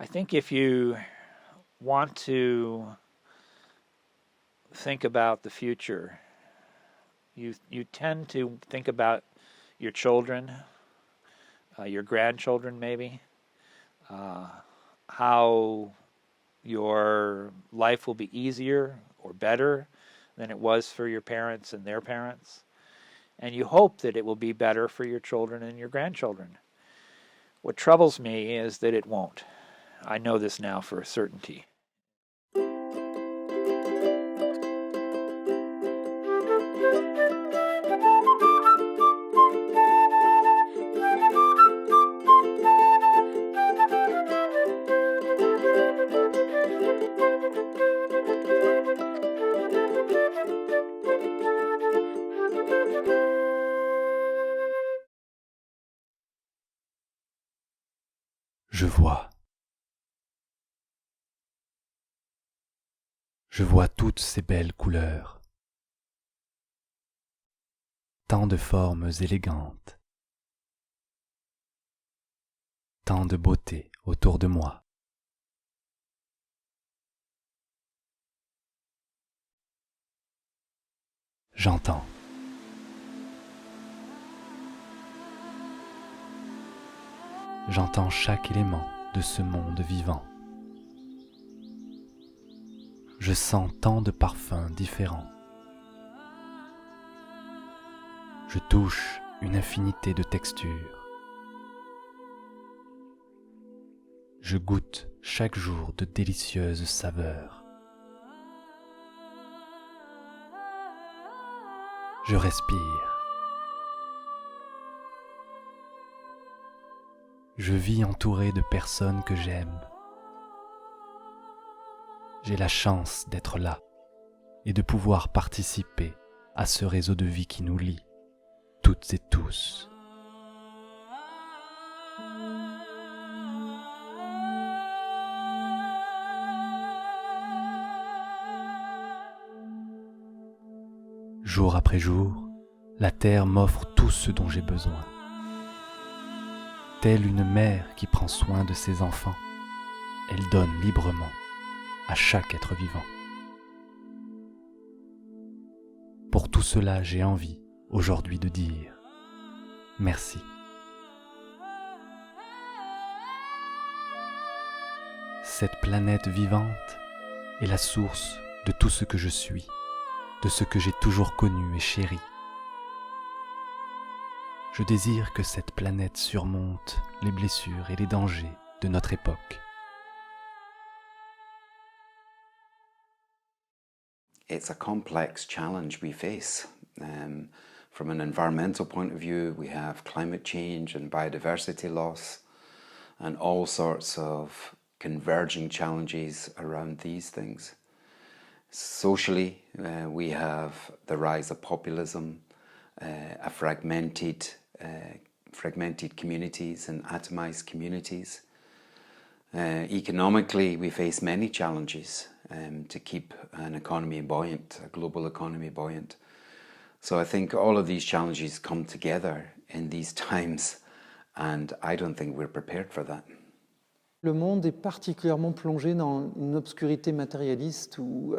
I think if you want to think about the future, you tend to think about your children, your grandchildren maybe, how your life will be easier or better than it was for your parents and their parents. And you hope that it will be better for your children and your grandchildren. What troubles me is that it won't. I know this now for a certainty. Je vois. Je vois toutes ces belles couleurs. Tant de formes élégantes. Tant de beauté autour de moi. J'entends. J'entends chaque élément de ce monde vivant. Je sens tant de parfums différents. Je touche une infinité de textures. Je goûte chaque jour de délicieuses saveurs. Je respire. Je vis entouré de personnes que j'aime. J'ai la chance d'être là et de pouvoir participer à ce réseau de vie qui nous lie, toutes et tous. Jour après jour, la terre m'offre tout ce dont j'ai besoin. Telle une mère qui prend soin de ses enfants, elle donne librement à chaque être vivant. Pour tout cela, j'ai envie aujourd'hui de dire merci. Cette planète vivante est la source de tout ce que je suis, de ce que j'ai toujours connu et chéri. Je désire que cette planète surmonte les blessures et les dangers de notre époque. It's a complex challenge we face. From an environmental point of view, we have climate change and biodiversity loss and all sorts of converging challenges around these things. Socially, we have the rise of populism, a fragmented communities and atomized communities. Economically, we face many challenges to keep an economy buoyant, a global economy buoyant. So I think all of these challenges come together in these times, and I don't think we're prepared for that. Le monde est particulièrement plongé dans une obscurité matérialiste où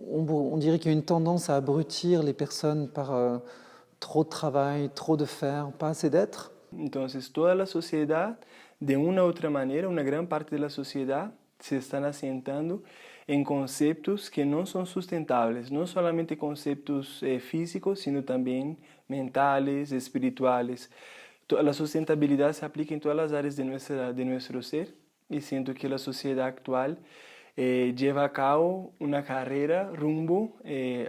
on dirait qu'il y a une tendance à abrutir les personnes par trop de travail, trop de faire, pas assez d'être. Entonces, toda la sociedad, de una u otra manera, una gran parte de la sociedad se están asentando en conceptos que no son sustentables, no solamente conceptos físicos, sino también mentales, espirituales. La sustentabilidad se aplica en todas las áreas de nuestro ser y siento que la sociedad actual lleva a cabo una carrera rumbo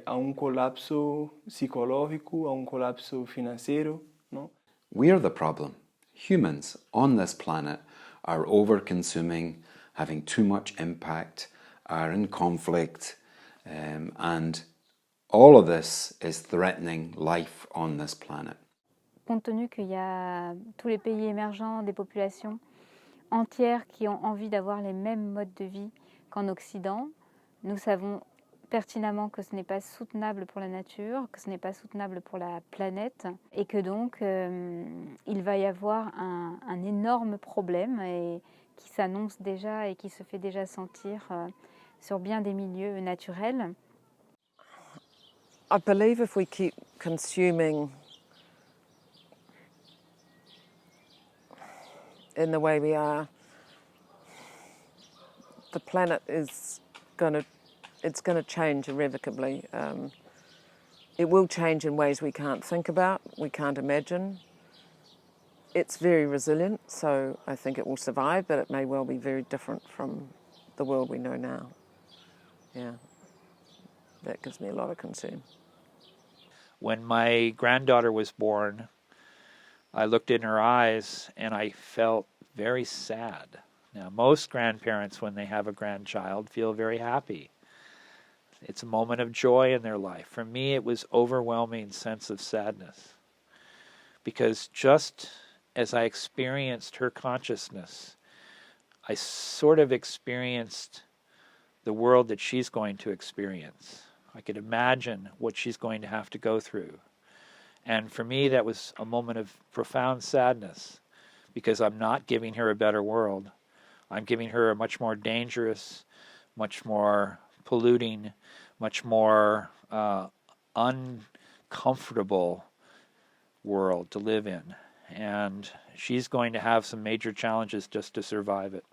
a un colapso psicológico, a un colapso financiero, ¿no? We're the problem. Humans on this planet are over-consuming, having too much impact, are in conflict, and all of this is threatening life on this planet. Compte tenu qu'il y a tous les pays émergents, des populations entières qui ont envie d'avoir les mêmes modes de vie qu'en Occident, nous savons pertinemment que ce n'est pas soutenable pour la nature, que ce n'est pas soutenable pour la planète et que donc il va y avoir un énorme problème et qui s'annonce déjà et qui se fait déjà sentir sur bien des milieux naturels. I believe if we keep consuming in the way we are, the planet is going to change irrevocably. It will change in ways we can't think about, we can't imagine. It's very resilient, so I think it will survive, but it may well be very different from the world we know now. Yeah, that gives me a lot of concern. When my granddaughter was born, I looked in her eyes and I felt very sad. Now, most grandparents, when they have a grandchild, feel very happy. It's a moment of joy in their life. For me, it was overwhelming sense of sadness. Because just as I experienced her consciousness, I sort of experienced the world that she's going to experience. I could imagine what she's going to have to go through. And for me, that was a moment of profound sadness, because I'm not giving her a better world. I'm giving her a much more dangerous, much more polluting, much more uncomfortable world to live in. And she's going to have some major challenges just to survive it.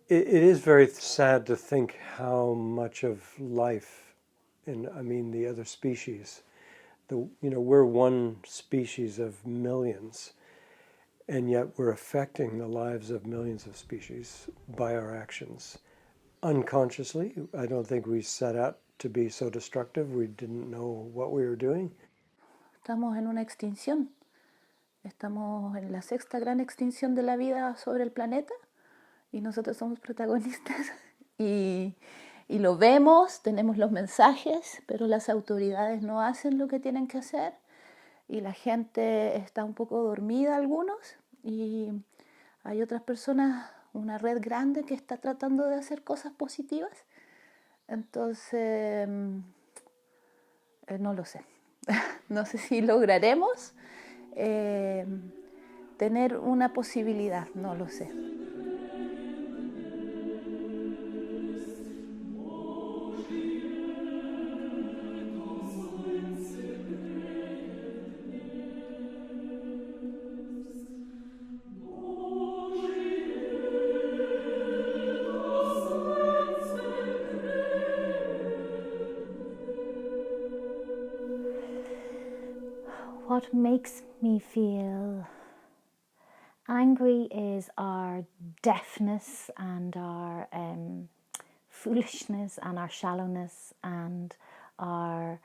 It is very sad to think how much of life, and I mean the other species, we're one species of millions, and yet we're affecting the lives of millions of species by our actions. Unconsciously, I don't think we set out to be so destructive. We didn't know what we were doing. Estamos en una extinción. Estamos en la sexta gran extinción de la vida sobre el planeta. Y nosotros somos protagonistas y lo vemos, tenemos los mensajes, pero las autoridades no hacen lo que tienen que hacer y la gente está un poco dormida, algunos, y hay otras personas, una red grande que está tratando de hacer cosas positivas. Entonces, no lo sé. No sé si lograremos tener una posibilidad, no lo sé. What makes me feel angry is our deafness and our foolishness and our shallowness and our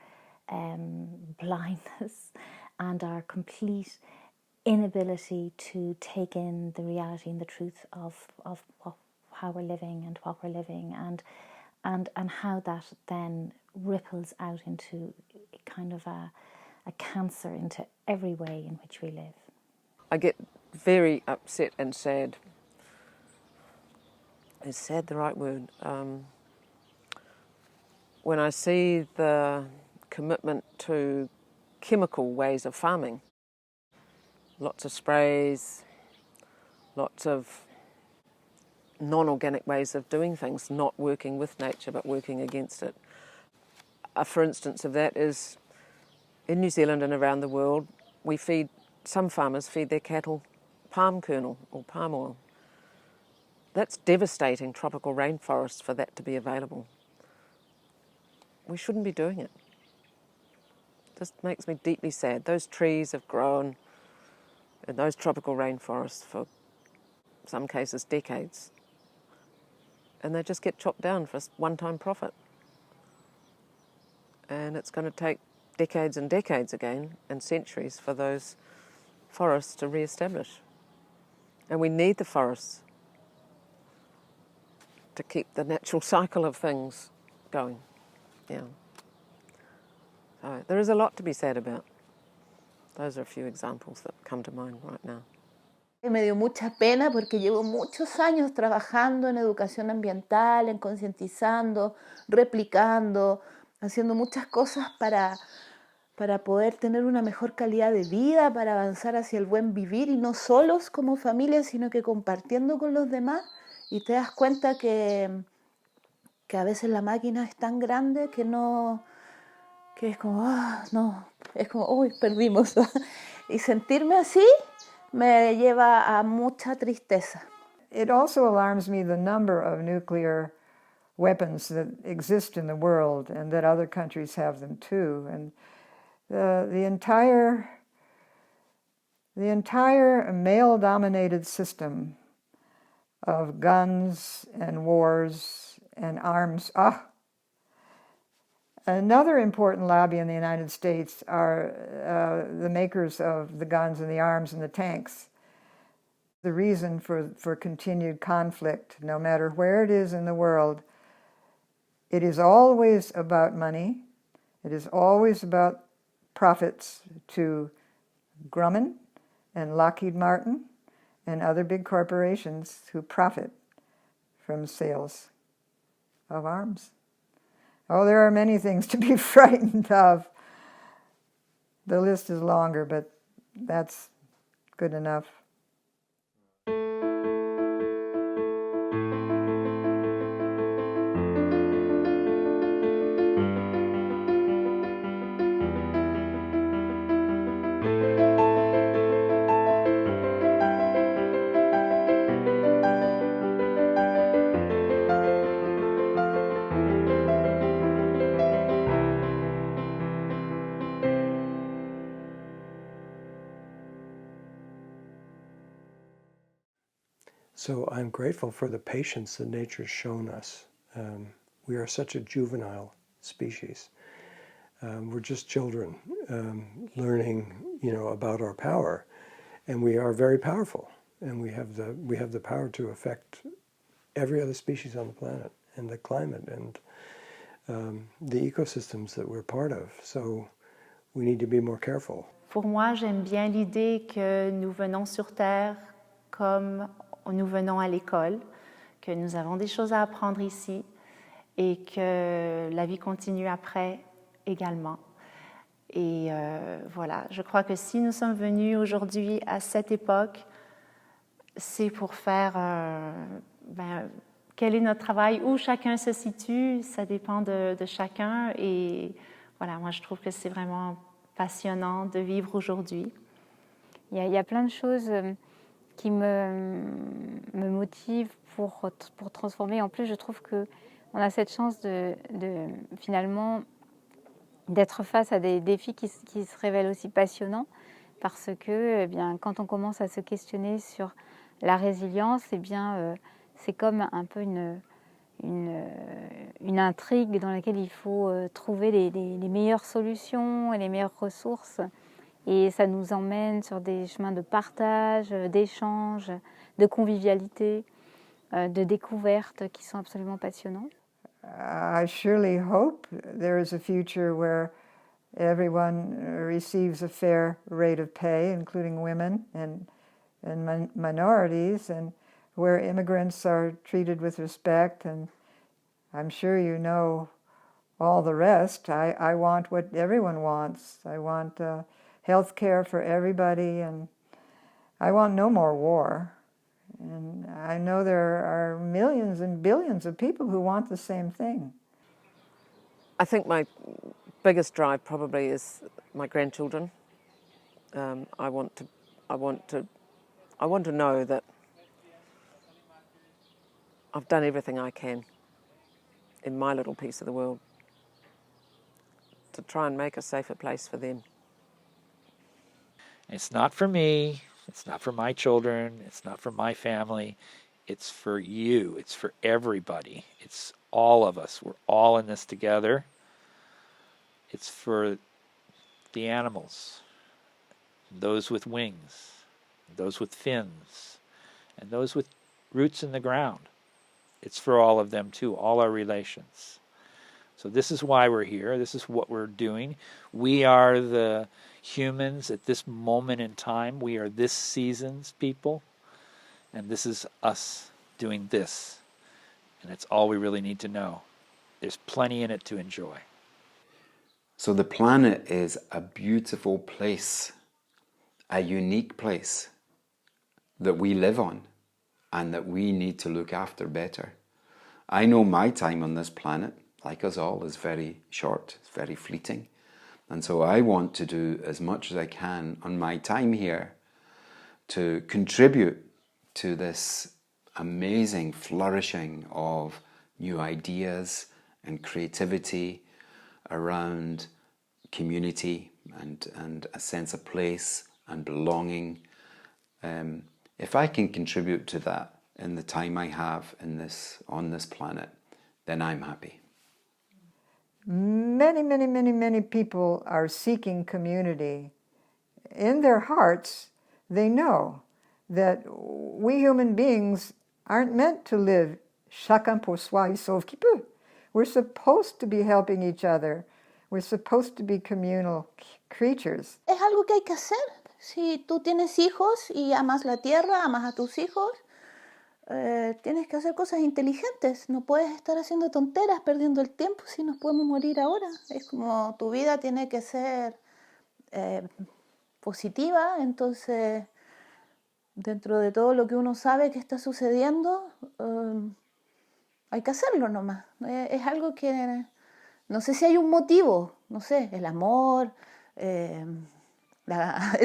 blindness and our complete inability to take in the reality and the truth of how we're living and what we're living and how that then ripples out into kind of a cancer into every way in which we live. I get very upset and sad. Is sad the right word? When I see the commitment to chemical ways of farming, lots of sprays, lots of non-organic ways of doing things, not working with nature but working against it. For instance of that is in New Zealand and around the world, some farmers feed their cattle palm kernel or palm oil. That's devastating tropical rainforests for that to be available. We shouldn't be doing it. Just makes me deeply sad. Those trees have grown in those tropical rainforests for some cases decades, and they just get chopped down for one-time profit. And it's going to take decades and decades again, and centuries, for those forests to re-establish. And we need the forests to keep the natural cycle of things going. Yeah. So there is a lot to be said about. Those are a few examples that come to mind right now. Me dio mucha pena porque llevo muchos años trabajando en educación ambiental, en concientizando, replicando, haciendo muchas cosas para para poder tener una mejor calidad de vida, para avanzar hacia el buen vivir y no solos como familia, sino que compartiendo con los demás. Y te das cuenta que a veces la máquina es tan grande que no, que es como, no, es como, uy, perdimos. Y sentirme así me lleva a mucha tristeza. It also alarms me the number of nuclear weapons that exist in the world and that other countries have them too. And the entire male-dominated system of guns and wars and arms. Another important lobby in the United States are the makers of the guns and the arms and the tanks. The reason for continued conflict, no matter where it is in the world, it is always about money. It is always about profits to Grumman and Lockheed Martin and other big corporations who profit from sales of arms. Oh, there are many things to be frightened of. The list is longer, but that's good enough. So I'm grateful for the patience that nature's shown us. We are such a juvenile species. We're just children learning, about our power, and we are very powerful. And we have the power to affect every other species on the planet, and the climate, and the ecosystems that we're part of. So we need to be more careful. Pour moi, j'aime bien l'idée que nous venons sur Terre comme nous venons à l'école, que nous avons des choses à apprendre ici et que la vie continue après également. Et voilà, je crois que si nous sommes venus aujourd'hui à cette époque, c'est pour faire quel est notre travail, où chacun se situe, ça dépend de chacun. Et voilà, moi je trouve que c'est vraiment passionnant de vivre aujourd'hui. Il y a plein de choses qui me motivent pour transformer. En plus, je trouve qu'on a cette chance de finalement d'être face à des défis qui se révèlent aussi passionnants, parce que quand on commence à se questionner sur la résilience, c'est comme un peu une intrigue dans laquelle il faut trouver les meilleures solutions et les meilleures ressources. Et ça nous emmène sur des chemins de partage, d'échange, de convivialité, de découverte qui sont absolument passionnants. I surely hope there is a future where everyone receives a fair rate of pay, including women and minorities, and where immigrants are treated with respect. And I'm sure you know all the rest. I want what everyone wants. I want health care for everybody, and I want no more war. And I know there are millions and billions of people who want the same thing. I think my biggest drive probably is my grandchildren. I want to know that I've done everything I can in my little piece of the world to try and make a safer place for them. It's not for me. It's not for my children. It's not for my family. It's for you. It's for everybody. It's all of us. We're all in this together. It's for the animals, those with wings, those with fins, and those with roots in the ground. It's for all of them too, all our relations. So this is why we're here. This is what we're doing. We are the humans at this moment in time. We are this season's people. And this is us doing this. And it's all we really need to know. There's plenty in it to enjoy. So the planet is a beautiful place, a unique place that we live on and that we need to look after better. I know my time on this planet, like us all, is very short, it's very fleeting. And so I want to do as much as I can on my time here to contribute to this amazing flourishing of new ideas and creativity around community and a sense of place and belonging. If I can contribute to that in the time I have on this planet, then I'm happy. Many people are seeking community. In their hearts, they know that we human beings aren't meant to live chacun pour soi et sauve qui peut. We're supposed to be helping each other. We're supposed to be communal creatures. Es algo que hay que hacer. Si tú tienes hijos y amas la tierra, amas a tus hijos, tienes que hacer cosas inteligentes. No puedes estar haciendo tonteras, perdiendo el tiempo si nos podemos morir ahora. Es como tu vida tiene que ser positiva, entonces dentro de todo lo que uno sabe que está sucediendo, hay que hacerlo nomás. Es algo que no sé si hay un motivo, no sé, el amor, el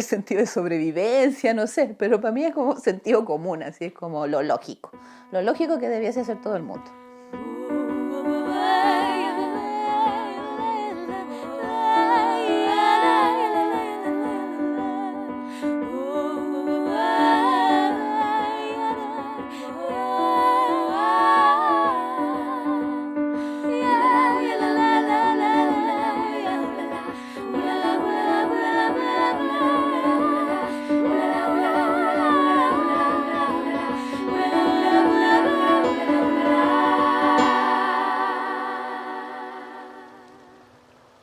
sentido de sobrevivencia, no sé, pero para mí es como sentido común, así es como lo lógico que debiese hacer todo el mundo.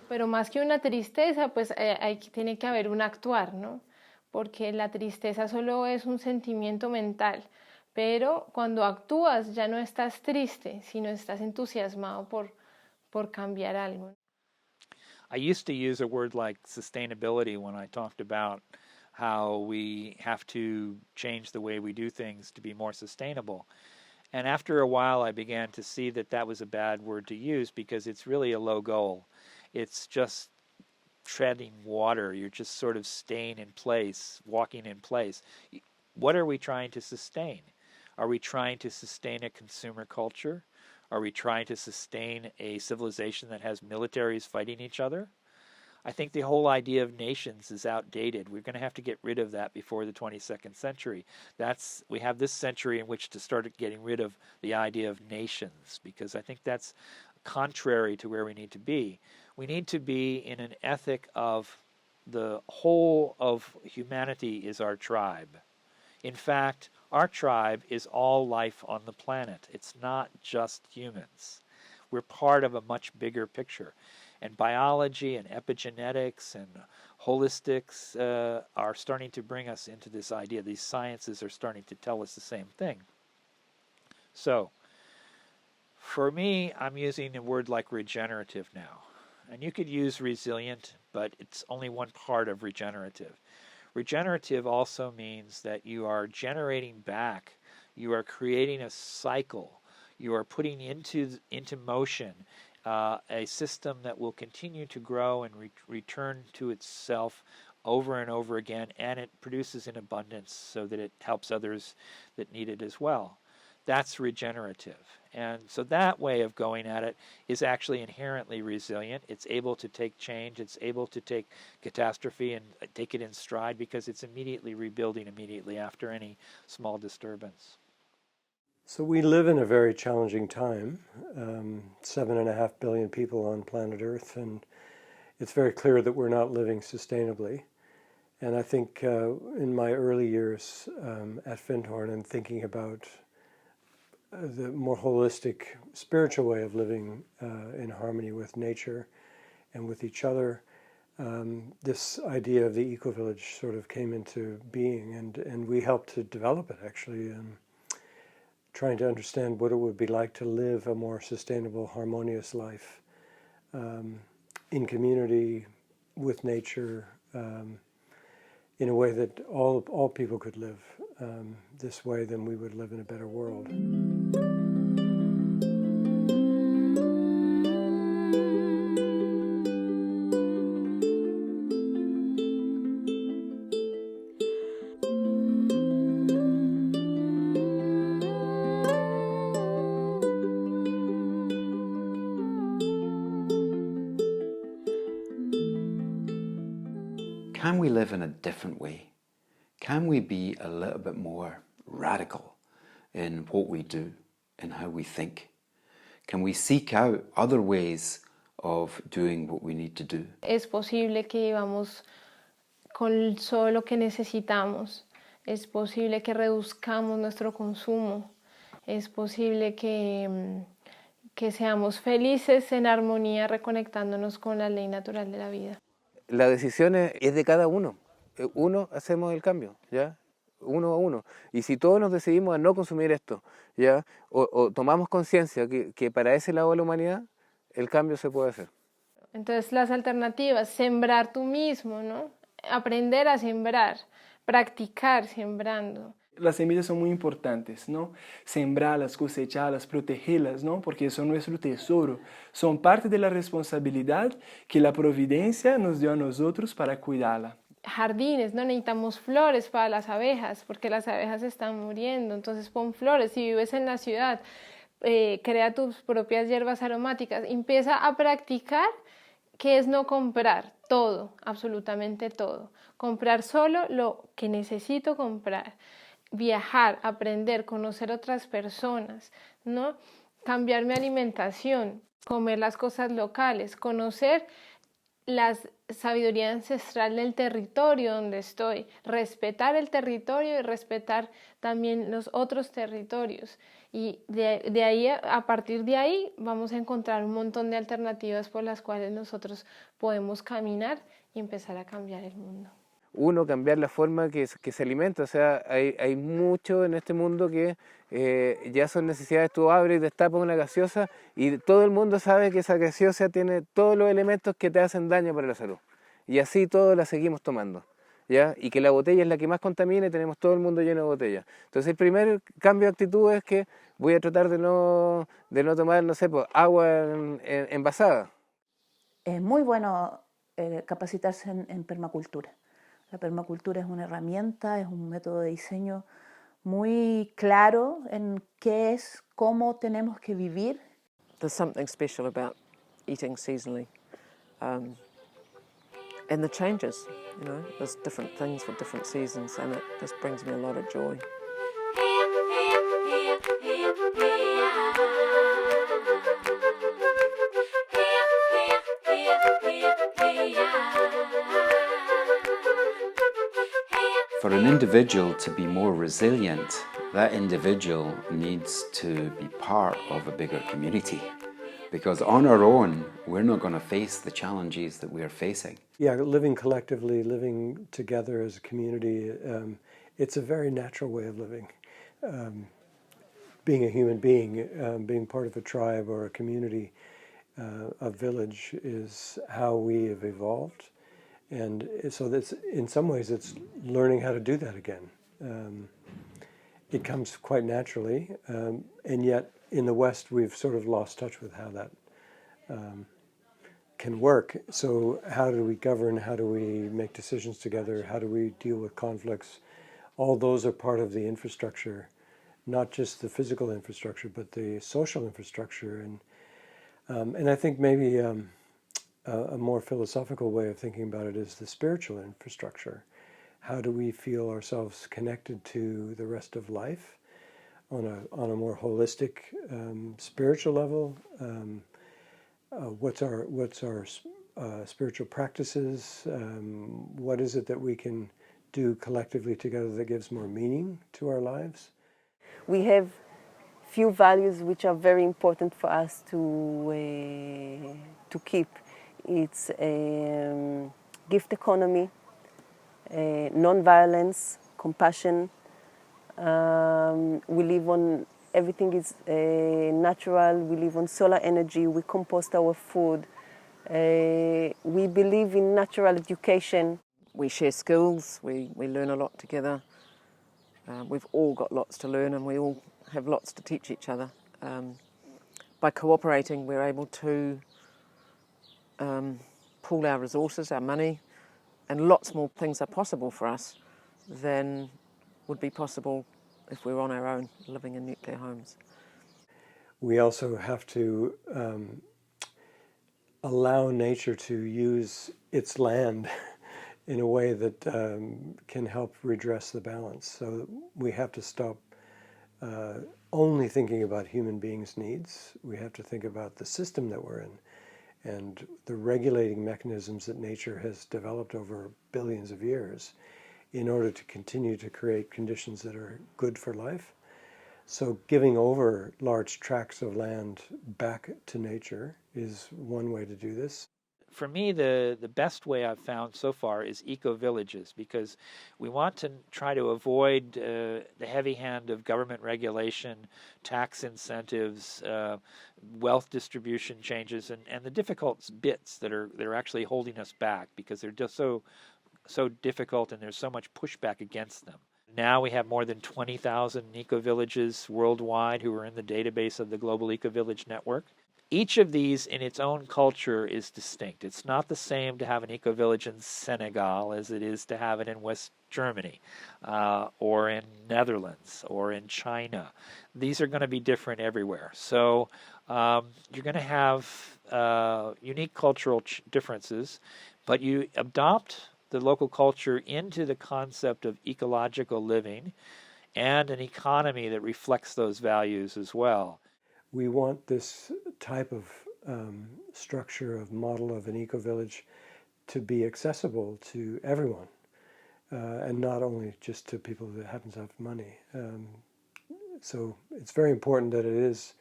Pero más que una tristeza, pues tiene que haber un actuar, ¿no? Porque la tristeza solo es un sentimiento mental, pero cuando actúas ya no estás triste, sino estás entusiasmado por cambiar algo. I used to use a word like sustainability when I talked about how we have to change the way we do things to be more sustainable. And after a while, I began to see that that was a bad word to use because it's really a low goal. It's just treading water. You're just sort of staying in place, walking in place. What are we trying to sustain? Are we trying to sustain a consumer culture? Are we trying to sustain a civilization that has militaries fighting each other? I think the whole idea of nations is outdated. We're going to have to get rid of that before the 22nd century. We have this century in which to start getting rid of the idea of nations, because I think that's contrary to where we need to be. We need to be in an ethic of the whole of humanity is our tribe. In fact, our tribe is all life on the planet. It's not just humans. We're part of a much bigger picture. And biology and epigenetics and holistics are starting to bring us into this idea. These sciences are starting to tell us the same thing. So, for me, I'm using a word like regenerative now. And you could use resilient, but it's only one part of regenerative. Regenerative also means that you are generating back, you are creating a cycle, you are putting into motion a system that will continue to grow and return to itself over and over again, and it produces in abundance so that it helps others that need it as well. That's regenerative. And so that way of going at it is actually inherently resilient. It's able to take change. It's able to take catastrophe and take it in stride because it's immediately rebuilding immediately after any small disturbance. So we live in a very challenging time, 7.5 billion people on planet Earth, and it's very clear that we're not living sustainably. And I think in my early years at Findhorn and thinking about the more holistic spiritual way of living in harmony with nature and with each other, this idea of the eco-village sort of came into being, and we helped to develop it actually, trying to understand what it would be like to live a more sustainable, harmonious life in community with nature, in a way that all people could live this way, then we would live in a better world. Can we live in a different way? Can we be a little bit more radical in what we do and how we think? Can we seek out other ways of doing what we need to do? Es posible que vivamos con solo lo que necesitamos. Es posible que reduzcamos nuestro consumo. Es posible que seamos felices en armonía reconectándonos con la ley natural de la vida. La decisión es de cada uno. Uno hacemos el cambio, ¿ya? Uno a uno. Y si todos nos decidimos a no consumir esto, ¿ya? O tomamos conciencia que para ese lado de la humanidad el cambio se puede hacer. Entonces las alternativas, sembrar tú mismo, ¿no? Aprender a sembrar, practicar sembrando. Las semillas son muy importantes, ¿no? Sembrarlas, cosecharlas, protegerlas, ¿no? Porque son nuestro tesoro. Son parte de la responsabilidad que la providencia nos dio a nosotros para cuidarla. Jardines, ¿no? Necesitamos flores para las abejas, porque las abejas están muriendo. Entonces pon flores. Si vives en la ciudad, crea tus propias hierbas aromáticas. Empieza a practicar que es no comprar todo, absolutamente todo. Comprar solo lo que necesito comprar. Viajar, aprender, conocer otras personas, ¿no? Cambiar mi alimentación, comer las cosas locales, conocer la sabiduría ancestral del territorio donde estoy, respetar el territorio y respetar también los otros territorios. Y de ahí, a partir de ahí, vamos a encontrar un montón de alternativas por las cuales nosotros podemos caminar y empezar a cambiar el mundo. Uno, cambiar la forma que se alimenta. O sea, hay mucho en este mundo que ya son necesidades. Tú abres y destapas una gaseosa y todo el mundo sabe que esa gaseosa tiene todos los elementos que te hacen daño para la salud. Y así todos la seguimos tomando, ¿ya? Y que la botella es la que más contamina y tenemos todo el mundo lleno de botellas. Entonces el primer cambio de actitud es que voy a tratar de no tomar, no sé, pues, agua envasada. Es muy bueno capacitarse en permacultura. La permacultura es una herramienta, es un método de diseño muy claro en qué es, cómo tenemos que vivir. There's something special about eating seasonally. And the changes, you know, there's different things for different seasons, and it just brings me a lot of joy. For an individual to be more resilient, that individual needs to be part of a bigger community. Because on our own, we're not going to face the challenges that we are facing. Yeah, living collectively, living together as a community, it's a very natural way of living. Being a human being, being part of a tribe or a community, a village, is how we have evolved. And so that's, in some ways, it's learning how to do that again. It comes quite naturally, and yet in the West we've sort of lost touch with how that can work. So how do we govern, how do we make decisions together, how do we deal with conflicts? All those are part of the infrastructure, not just the physical infrastructure, but the social infrastructure. And I think maybe a more philosophical way of thinking about it is the spiritual infrastructure. How do we feel ourselves connected to the rest of life on a more holistic spiritual level? What's our spiritual practices? What is it that we can do collectively together that gives more meaning to our lives? We have few values which are very important for us to keep. It's gift economy, non-violence, compassion. We live on, everything is natural. We live on solar energy. We compost our food. We believe in natural education. We share skills, we learn a lot together. We've all got lots to learn and we all have lots to teach each other. By cooperating, we're able to pool our resources, our money, and lots more things are possible for us than would be possible if we were on our own, living in nuclear homes. We also have to allow nature to use its land in a way that can help redress the balance. So we have to stop only thinking about human beings' needs. We have to think about the system that we're in and the regulating mechanisms that nature has developed over billions of years in order to continue to create conditions that are good for life. So giving over large tracts of land back to nature is one way to do this. For me, the best way I've found so far is eco-villages, because we want to try to avoid the heavy hand of government regulation, tax incentives, wealth distribution changes, and the difficult bits that are actually holding us back because they're just so difficult and there's so much pushback against them. Now we have more than 20,000 eco-villages worldwide who are in the database of the Global Eco-Village Network. Each of these in its own culture is distinct. It's not the same to have an eco-village in Senegal as it is to have it in West Germany or in Netherlands or in China. These are going to be different everywhere. So you're going to have unique cultural differences, but you adopt the local culture into the concept of ecological living and an economy that reflects those values as well. We want this type of structure, of model of an eco-village to be accessible to everyone and not only just to people that happen to have money. So it's very important that it is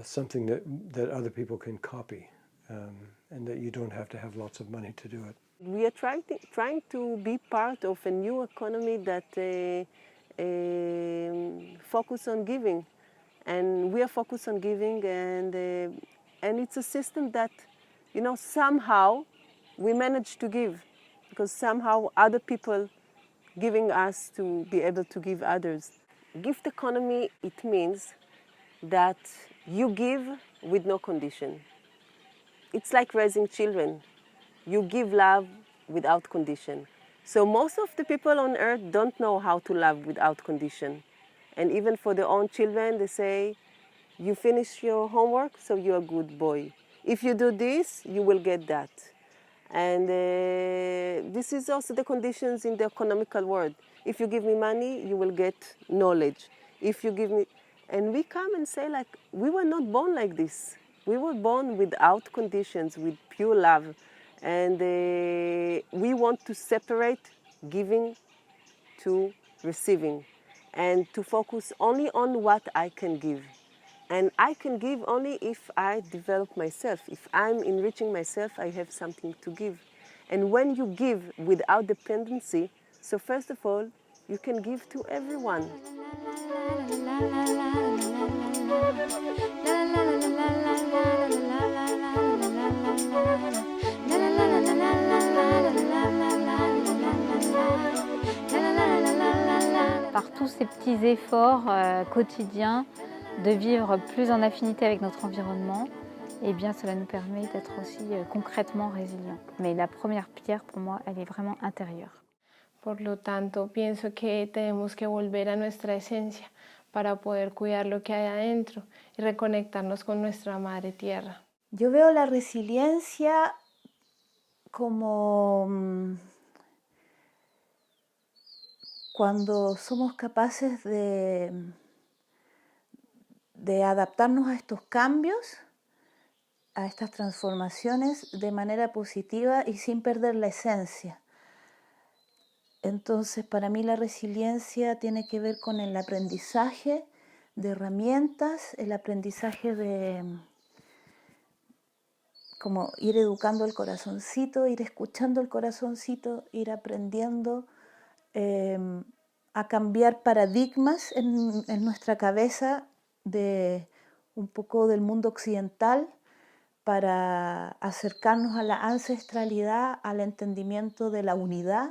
something that other people can copy and that you don't have to have lots of money to do it. We are trying to be part of a new economy that focus on giving, and we are focused on giving, and it's a system that, somehow we manage to give, because somehow other people giving us to be able to give others. Gift economy, it means that you give with no condition. It's like raising children. You give love without condition. So most of the people on earth don't know how to love without condition. And even for their own children, they say, you finish your homework, so you're a good boy. If you do this, you will get that. And this is also the conditions in the economical world. If you give me money, you will get knowledge. If you give me... And we come and say, like, we were not born like this. We were born without conditions, with pure love. And we want to separate giving to receiving and to focus only on what I can give. And I can give only if I develop myself. If I'm enriching myself, I have something to give. And when you give without dependency, so first of all, you can give to everyone. Par tous ces petits efforts quotidiens de vivre plus en affinité avec notre environnement, eh bien cela nous permet d'être aussi concrètement résilients. Mais la première pierre pour moi, elle est vraiment intérieure. Por lo tanto, pienso que tenemos que volver a nuestra esencia para poder cuidar lo que hay adentro y reconectarnos con nuestra madre tierra. Yo veo la resiliencia como cuando somos capaces de adaptarnos a estos cambios, a estas transformaciones de manera positiva y sin perder la esencia. Entonces, para mí la resiliencia tiene que ver con el aprendizaje de herramientas, el aprendizaje de como ir educando el corazoncito, ir escuchando el corazoncito, ir aprendiendo a cambiar paradigmas en nuestra cabeza de un poco del mundo occidental, para acercarnos a la ancestralidad, al entendimiento de la unidad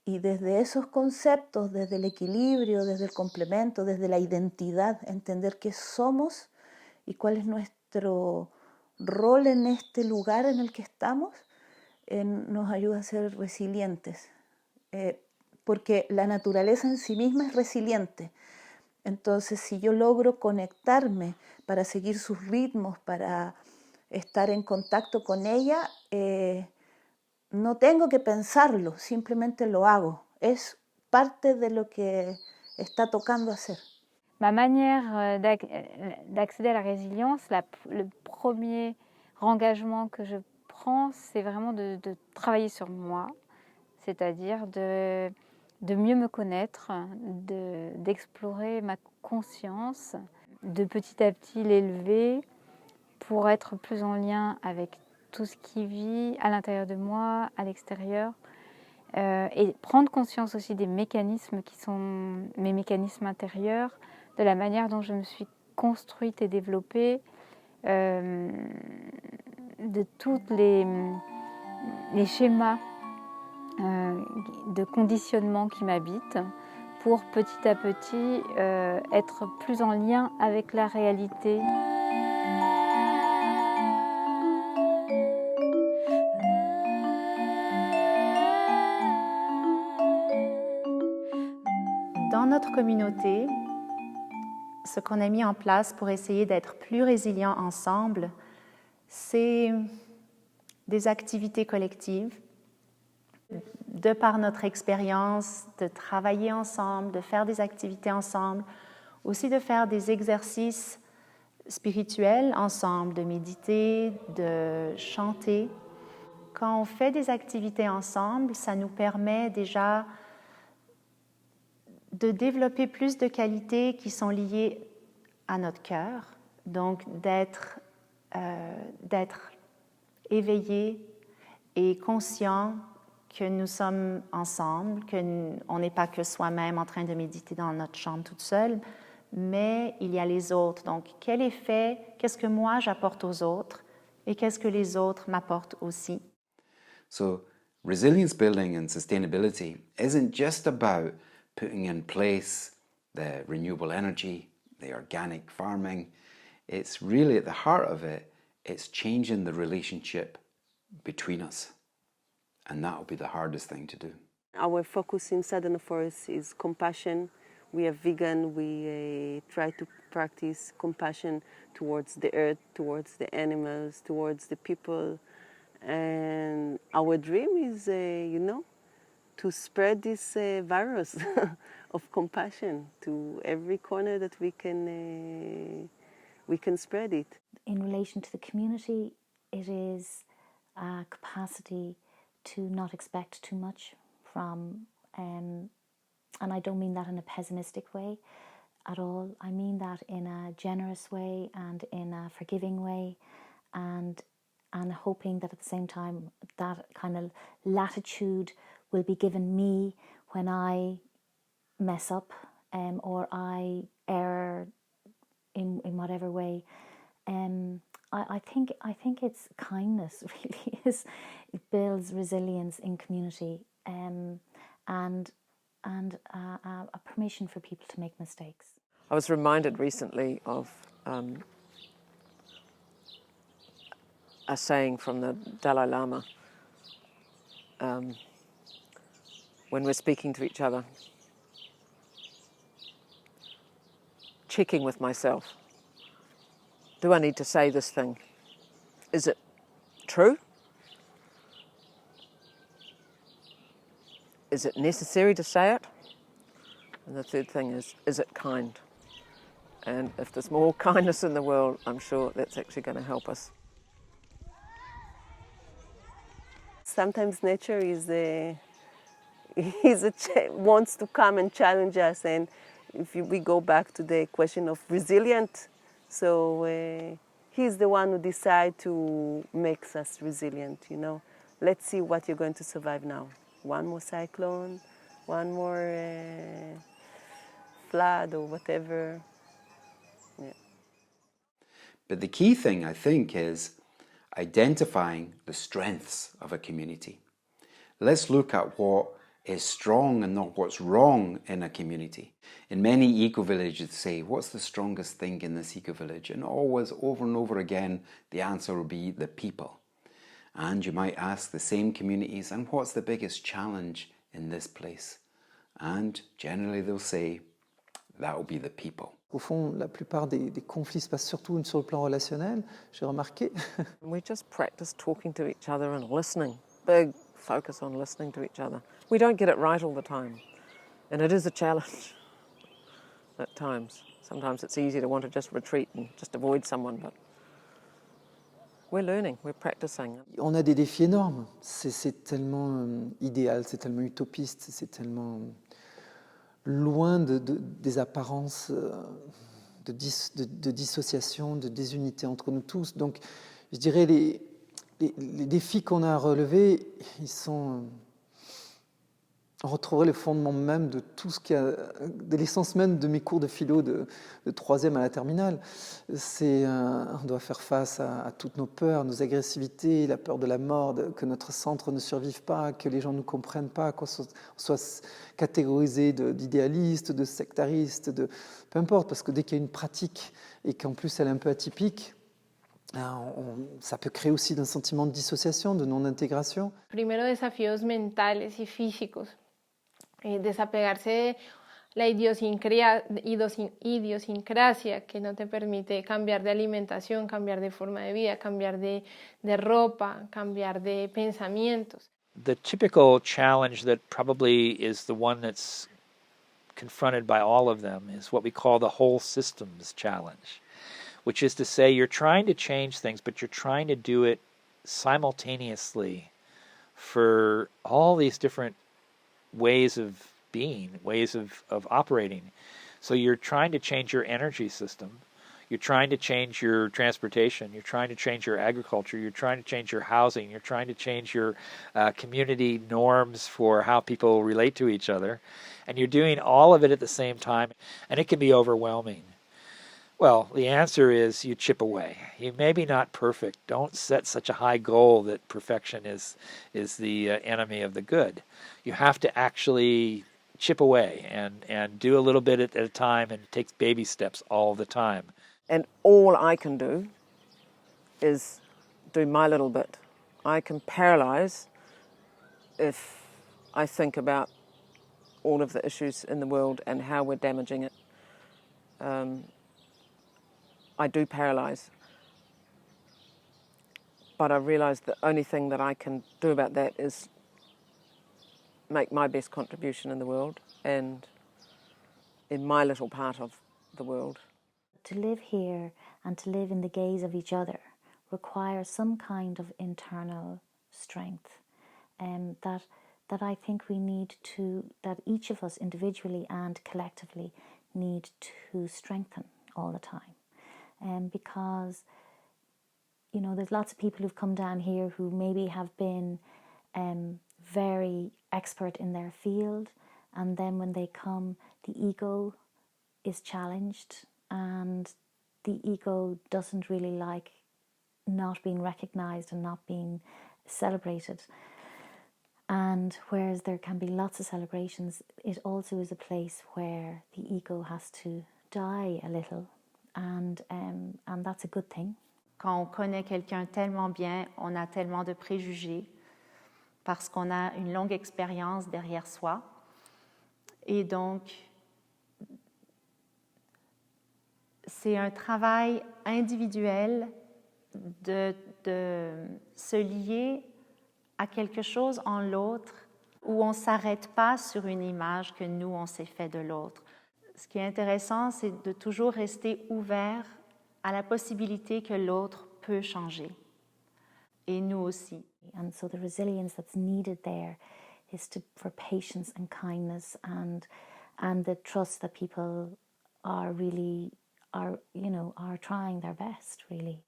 y desde esos conceptos, desde el equilibrio, desde el complemento, desde la identidad, entender qué somos y cuál es nuestro rol en este lugar en el que estamos, nos ayuda a ser resilientes, porque la naturaleza en sí misma es resiliente. Entonces, si yo logro conectarme para seguir sus ritmos, para estar en contacto con ella, no tengo que pensarlo, simplemente lo hago. Es parte de lo que está tocando hacer. Ma manière d'accéder à la résilience, le premier engagement que je prends, c'est vraiment de travailler sur moi, c'est-à-dire de mieux me connaître, d'explorer ma conscience, de petit à petit l'élever pour être plus en lien avec tout ce qui vit à l'intérieur de moi, à l'extérieur, et prendre conscience aussi des mécanismes qui sont mes mécanismes intérieurs, de la manière dont je me suis construite et développée, de tous les schémas de conditionnement qui m'habitent, pour petit à petit être plus en lien avec la réalité. Dans notre communauté, ce qu'on a mis en place pour essayer d'être plus résilients ensemble, c'est des activités collectives. De par notre expérience, de travailler ensemble, de faire des activités ensemble, aussi de faire des exercices spirituels ensemble, de méditer, de chanter. Quand on fait des activités ensemble, ça nous permet déjà de développer plus de qualités qui sont liées à notre cœur, donc d'être éveillé et conscient que nous sommes ensemble, qu'on n'est pas que soi-même en train de méditer dans notre chambre toute seule, mais il y a les autres. Donc, quel effet, qu'est-ce que moi j'apporte aux autres et qu'est-ce que les autres m'apportent aussi? So, resilience building and sustainability isn't just about putting in place the renewable energy, the organic farming. It's really at the heart of it, it's changing the relationship between us. And that will be the hardest thing to do. Our focus in Southern Forest is compassion. We are vegan, we try to practice compassion towards the earth, towards the animals, towards the people. And our dream is, to spread this virus of compassion to every corner that we can spread it. In relation to the community, it is a capacity to not expect too much from, and I don't mean that in a pessimistic way at all. I mean that in a generous way and in a forgiving way, and hoping that at the same time that kind of latitude will be given me when I mess up or I err in whatever way. I think it's kindness really it builds resilience in community and a permission for people to make mistakes. I was reminded recently of a saying from the Dalai Lama when we're speaking to each other, checking with myself. Do I need to say this thing? Is it true? Is it necessary to say it? And the third thing is it kind? And if there's more kindness in the world, I'm sure that's actually going to help us. Sometimes nature wants to come and challenge us, and if we go back to the question of resilient, so he's the one who decides to make us resilient, Let's see what you're going to survive now. One more cyclone, one more flood or whatever. Yeah. But the key thing, I think, is identifying the strengths of a community. Let's look at what is strong and not what's wrong in a community. In many eco-villages say, what's the strongest thing in this eco-village? And always, over and over again, the answer will be the people. And you might ask the same communities, and what's the biggest challenge in this place? And generally they'll say, that will be the people. Au fond, la plupart des conflits se passent surtout sur le plan relationnel, j'ai remarqué. We just practice talking to each other and listening. Big focus on listening to each other. We don't get it right all the time, and it is a challenge at times. Sometimes it's easy to want to just retreat and just avoid someone, but we're learning, we're practicing. On a des défis énormes. C'est tellement idéal, c'est tellement utopiste, c'est tellement loin des apparences de dissociation, de désunité entre nous tous. Donc, je dirais les défis qu'on a à relever, ils sont... On retrouverait le fondement même de tout ce qu'il y a, de l'essence même de mes cours de philo de troisième à la terminale. On doit faire face à toutes nos peurs, nos agressivités, la peur de la mort, que notre centre ne survive pas, que les gens ne nous comprennent pas, qu'on soit catégorisé d'idéalistes, de sectaristes, peu importe, parce que dès qu'il y a une pratique et qu'en plus elle est un peu atypique, ça peut créer aussi un sentiment de dissociation, de non-intégration. Primero, desafíos mentales y físicos. Desapegarse de la idiosincrasia que no te permite cambiar de alimentación, cambiar de forma de vida, cambiar de ropa, cambiar de pensamientos. The typical challenge that probably is the one that's confronted by all of them is what we call the whole systems challenge, which is to say you're trying to change things, but you're trying to do it simultaneously for all these different ways of being, ways of operating. So you're trying to change your energy system, you're trying to change your transportation, you're trying to change your agriculture, you're trying to change your housing, you're trying to change your community norms for how people relate to each other, and you're doing all of it at the same time, and it can be overwhelming. Well, the answer is you chip away. You may be not perfect. Don't set such a high goal that perfection is the enemy of the good. You have to actually chip away and do a little bit at a time and take baby steps all the time. And all I can do is do my little bit. I can paralyze if I think about all of the issues in the world and how we're damaging it. I do paralyze. But I realize the only thing that I can do about that is make my best contribution in the world and in my little part of the world. To live here and to live in the gaze of each other requires some kind of internal strength that I think we need to, that each of us individually and collectively need to strengthen all the time. Because, you know, there's lots of people who've come down here who maybe have been very expert in their field, and then when they come, the ego is challenged, and the ego doesn't really like not being recognized and not being celebrated. And whereas there can be lots of celebrations, it also is a place where the ego has to die a little, and that's a good thing. Quand on connaît quelqu'un tellement bien, on a tellement de préjugés parce qu'on a une longue expérience derrière soi. Et donc, c'est un travail individuel de se lier à quelque chose en l'autre où on ne s'arrête pas sur une image que nous, on s'est fait de l'autre. Ce qui est intéressant, c'est de toujours rester ouvert à la possibilité que l'autre peut changer. Et nous aussi. And so the resilience that's needed there is for patience and kindness and the trust that people are trying their best, really.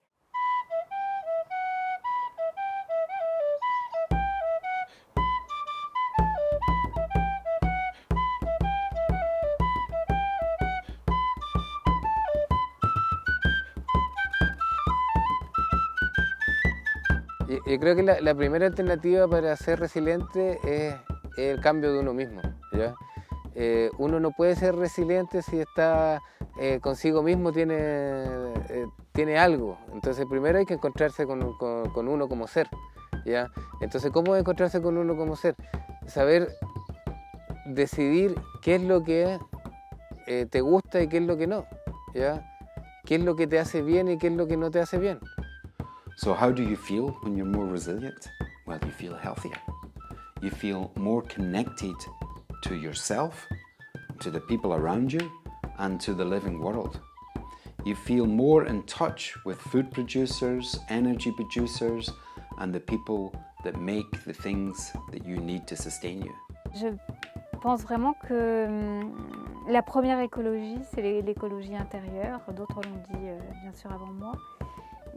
Yo creo que la primera alternativa para ser resiliente es el cambio de uno mismo, ¿ya? Uno no puede ser resiliente si está consigo mismo, tiene algo. Entonces primero hay que encontrarse con uno como ser, ¿ya? Entonces, ¿cómo encontrarse con uno como ser? Saber decidir qué es lo que te gusta y qué es lo que no, ¿ya? ¿Qué es lo que te hace bien y qué es lo que no te hace bien? So how do you feel when you're more resilient? Well, you feel healthier. You feel more connected to yourself, to the people around you, and to the living world. You feel more in touch with food producers, energy producers, and the people that make the things that you need to sustain you. Je pense vraiment que la première écologie, c'est l'écologie intérieure. D'autres l'ont dit bien sûr avant moi.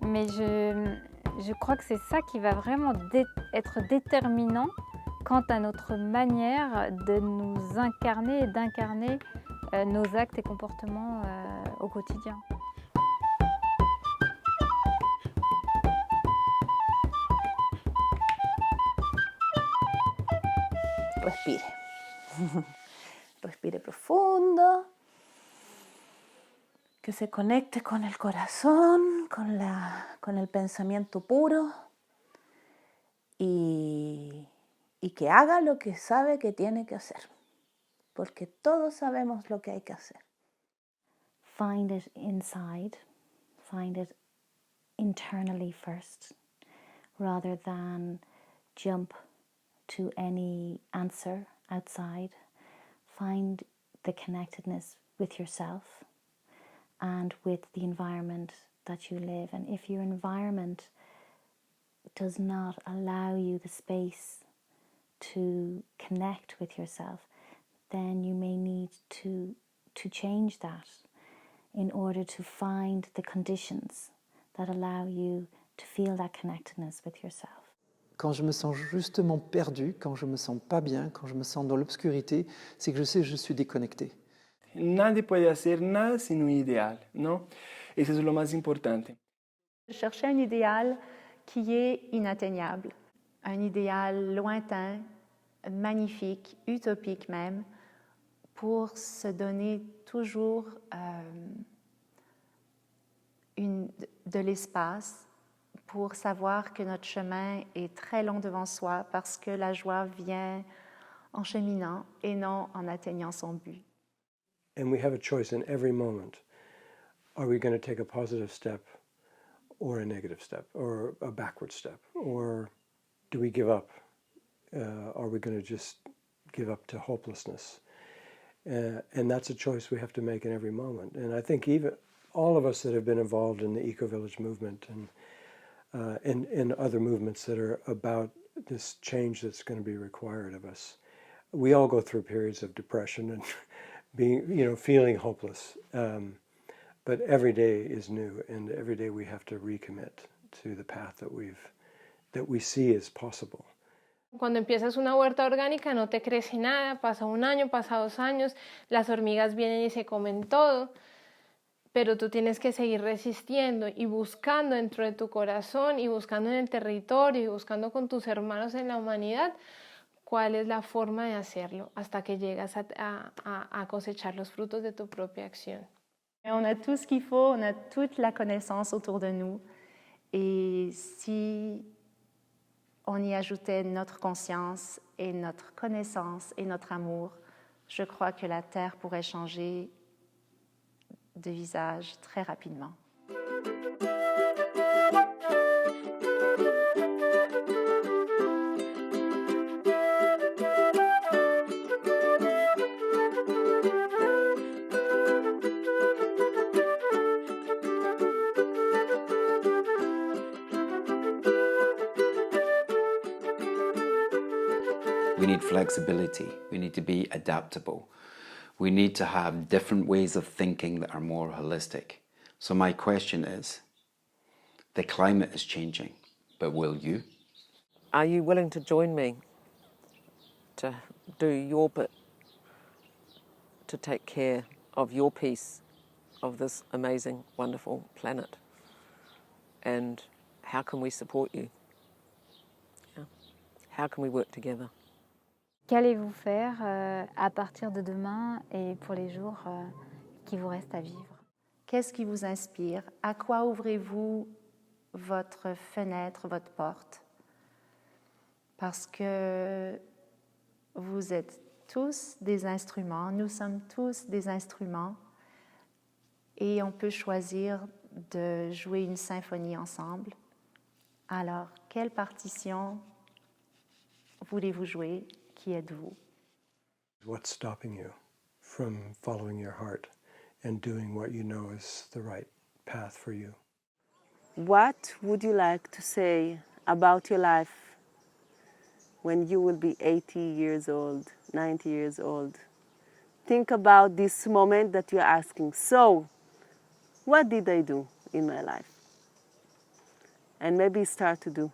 Mais je crois que c'est ça qui va vraiment être déterminant quant à notre manière de nous incarner et d'incarner nos actes et comportements au quotidien. Respire. Respire profundo. Que se conecte con el corazón, con el pensamiento puro y que haga lo que sabe que tiene que hacer, porque todos sabemos lo que hay que hacer. Find it inside, find it internally first, rather than jump to any answer outside. Find the connectedness with yourself and with the environment that you live. And if your environment does not allow you the space to connect with yourself, then you may need to change that in order to find the conditions that allow you to feel that connectedness with yourself. Quand je me sens justement perdu, quand je me sens pas bien, quand je me sens dans l'obscurité, c'est que je sais que je suis déconnecté. Nadie puede hacer nada sin un ideal, ¿no? Eso es lo más importante. Chercher un idéal qui est inatteignable, un idéal lointain, magnifique, utopique même, pour se donner toujours de l'espace, pour savoir que notre chemin est très long devant soi parce que la joie vient en cheminant et non en atteignant son but. And we have a choice in every moment. Are we going to take a positive step or a negative step or a backward step? Or do we give up? Are we going to just give up to hopelessness? And that's a choice we have to make in every moment. And I think even all of us that have been involved in the eco-village movement and in other movements that are about this change that's going to be required of us, we all go through periods of depression and feeling hopeless. But every day is new, and every day we have to recommit to the path that we see as possible. Cuando empiezas una huerta orgánica no te crece nada, pasa un año, pasa 2 años, las hormigas vienen y se comen todo, pero tú tienes que seguir resistiendo y buscando dentro de tu corazón y buscando en el territorio y buscando con tus hermanos en la humanidad cuál es la forma de hacerlo hasta que llegas a cosechar los frutos de tu propia acción. On a tout ce qu'il faut, on a toute la connaissance autour de nous. Et si on y ajoutait notre conscience et notre connaissance et notre amour, je crois que la Terre pourrait changer de visage très rapidement. We need flexibility. We need to be adaptable. We need to have different ways of thinking that are more holistic. So my question is, the climate is changing, but will you? Are you willing to join me to do your bit to take care of your piece of this amazing, wonderful planet? And how can we support you? How can we work together? Qu'allez-vous faire à partir de demain et pour les jours qui vous restent à vivre? Qu'est-ce qui vous inspire? À quoi ouvrez-vous votre fenêtre, votre porte? Parce que vous êtes tous des instruments, nous sommes tous des instruments et on peut choisir de jouer une symphonie ensemble. Alors, quelle partition voulez-vous jouer? Qui êtes-vous? What's stopping you from following your heart and doing what you know is the right path for you? What would you like to say about your life when you will be 80 years old, 90 years old? Think about this moment that you're asking, so, what did I do in my life? And maybe start to do.